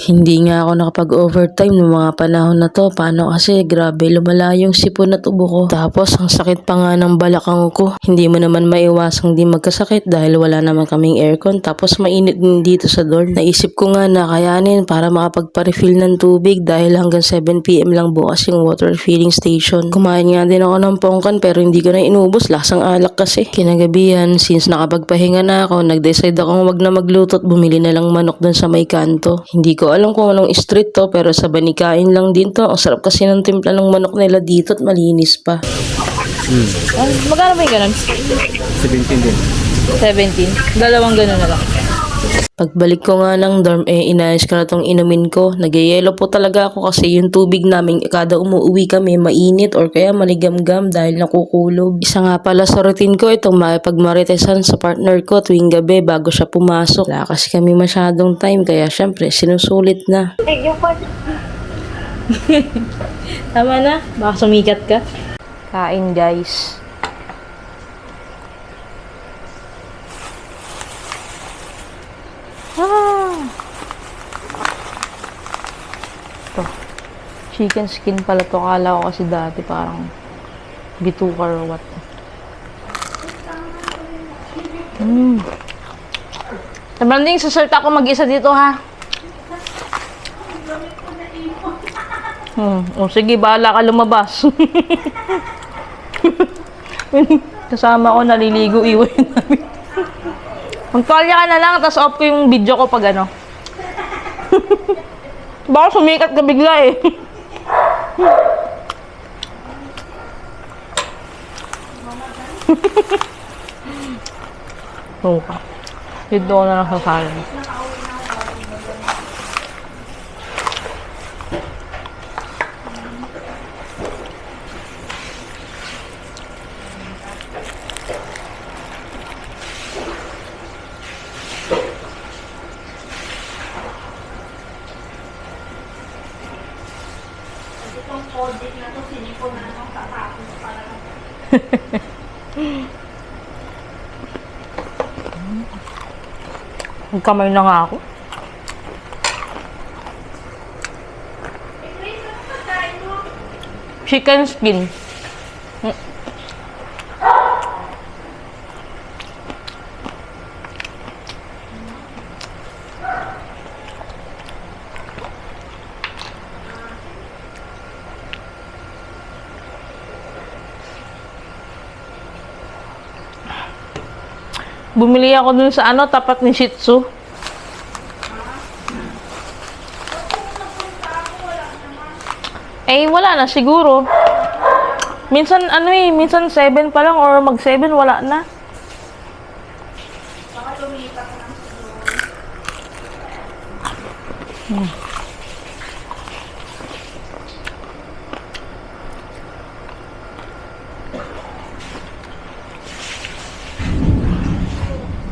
Hindi nga ako nakapag-overtime ng mga panahon na to. Paano kasi? Grabe, lumala yung sipon at ubo ko. Tapos, ang sakit pa nga ng balakang ko. Hindi mo naman maiwasang di magkasakit dahil wala naman kaming aircon. Tapos, mainit din dito sa dorm. Naisip ko nga na kayanin para makapagpa-refill ng tubig dahil hanggang 7 PM lang bukas yung water filling station. Kumain nga din ako ng pongkan pero hindi ko na inubos. Lasang alak kasi. Kinagabihan, since nakapagpahinga na ako, nag-decide akong wag na magluto at bumili na lang manok dun sa may kanto. Hindi ko alam kung anong street to pero sa Banikain lang din to. Ang sarap kasi ng timpla ng manok nila dito at malinis pa. Magkano ba yung ganun? 17 din. 17. Dalawang ganun na lang. Pagbalik ko nga ng dorm, inayos ko na tong inumin ko. Nagyayelo po talaga ako kasi yung tubig namin kada umuwi kami mainit or kaya maligamgam dahil nakukulob. Isa nga pala sa routine ko itong makipagmaritesan sa partner ko tuwing gabi bago siya pumasok. Wala kasi kami masyadong time kaya syempre sinusulit na. Tama na. Baka sumikat ka. Kain guys. Ito. Chicken skin pala to. Kala ko kasi dati parang bituka or what. Branding, susult ako mag-isa dito ha. O sige, bahala ka lumabas. Kasama ko naliligo, iwan namin. Magtolya ka na lang, tapos off ko yung video ko pag ano. Baka sumikat ka bigla eh. Suka. Dito ko na lang sasalan. Itong project na to, sinipon na ng sapatos para Magkamay na nga ako. Chicken skin. Bumili ako dun sa ano, tapat ni Shih Tzu. Eh, wala na siguro. Minsan, ano eh, minsan 7 pa lang or mag 7, wala na. baka lumipat na lang siguro.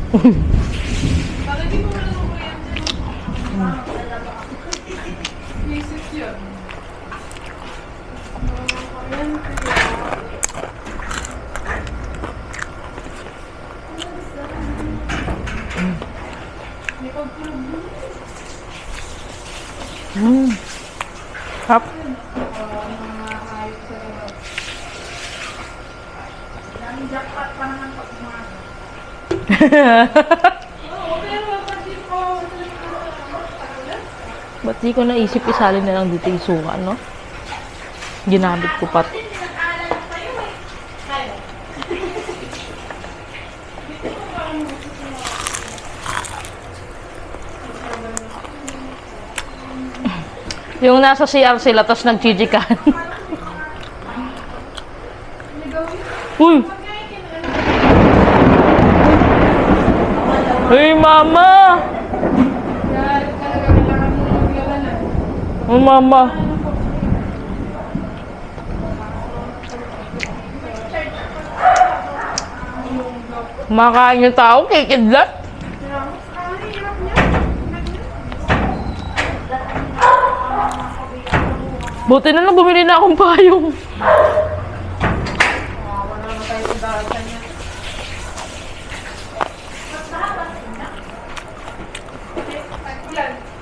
Bakit di mo wala ng kuryente? Isip yun. Hap. Jackpot pa naman pag umaga. Ba't di ko naisip isalin na lang dito yung suka, no? Ginamit ko pa. Yung nasa CR sila, tapos nag-chichikan. Uy! Hey, mama! Oh, mama! Kumakain yung tao, kikidlat. Buti na lang bumili na akong payong.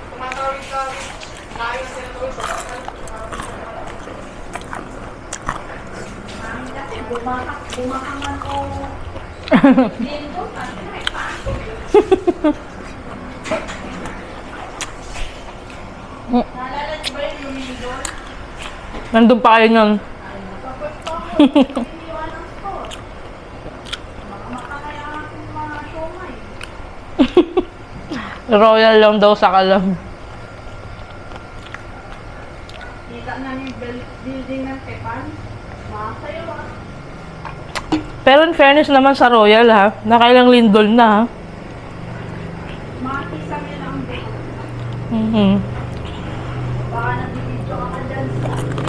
Tumatawid ka Kasi bumakaman ko. Lindo, kasi may paso. Naalala niyo ba yung lumilindol? Nandun pa kayo nun. Kapag pa ako, iniwan ng store. Makakaya akong mga siomay. Royal lang daw sa kalam. Kita na yung building ng Tepan. Masayo ah. Pero in fairness naman sa Royal ha, nakailang lindol na ha. Mga kisang yun ang building. Mhm. Baka nabibidyo ka ka dyan sa sabi,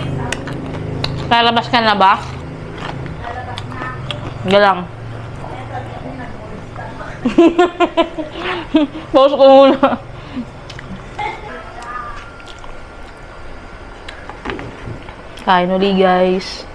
Lalabas ka na ba? lalabas na ako. Galang. Kaya sabi ako nag-voice ka. Pause ko muna. Kain uli guys.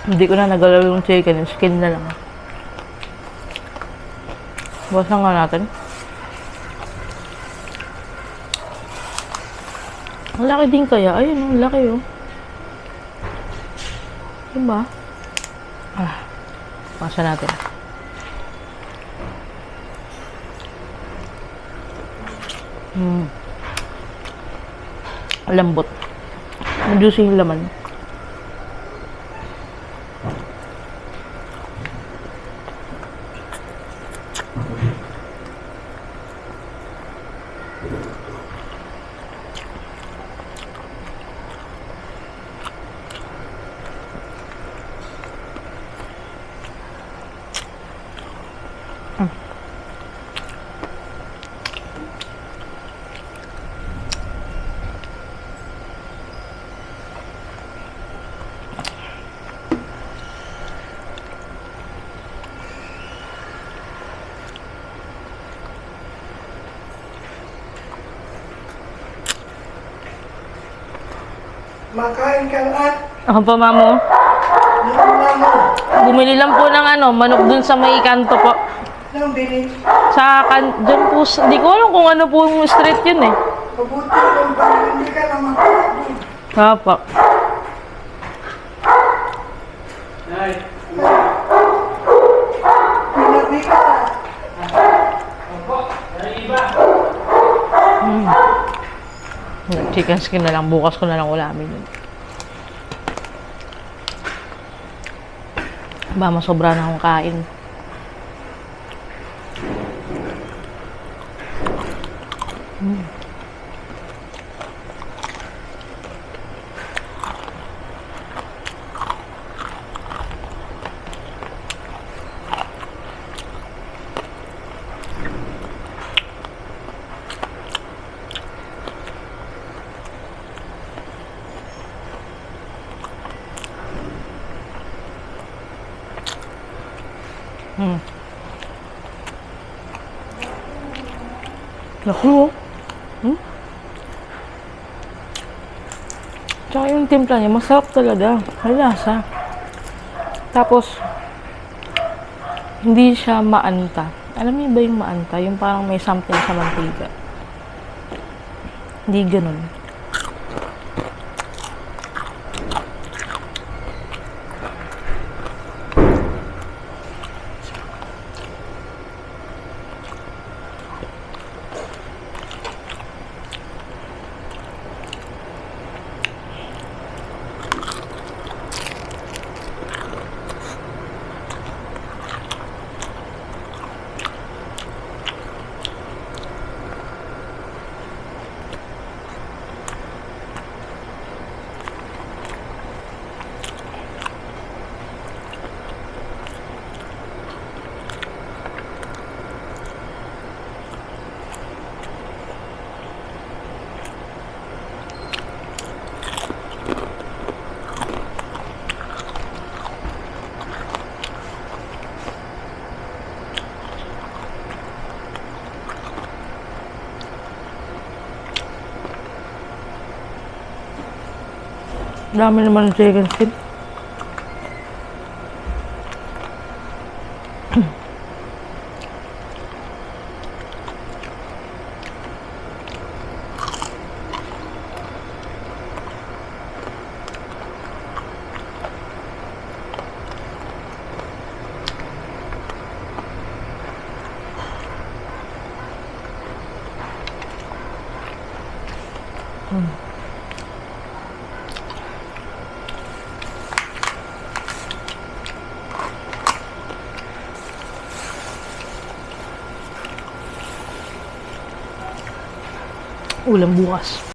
Hindi ko na nagalaw yung chicken. Yung skin na lang. Bawasan nga natin. Ang laki din kaya. Ayun, ang laki oh. Diba? Bawasan natin. Lambot. Juicy yung laman. Makain ka lahat. Ako pa, mamo. Nilala mo. Bumili lang po ng manok dun sa may kanto po. Anong bili? Dyan po, di ko alam kung ano po yung street yun eh. Mabuti kung parang hindi ka naman pagod. Apa. Pinabi ka. Chicken skin na lang. Bukas ko na lang ulamin yun. Ba, masobra na akong kain. Naku. Tsaka yung timpla niya, masarap talaga. May lasa. Tapos, hindi siya maanta. Alam niyo ba yung maanta? Yung parang may something sa mantika. Hindi ganun. Dami naman ng chicken skin. Ulam bukas.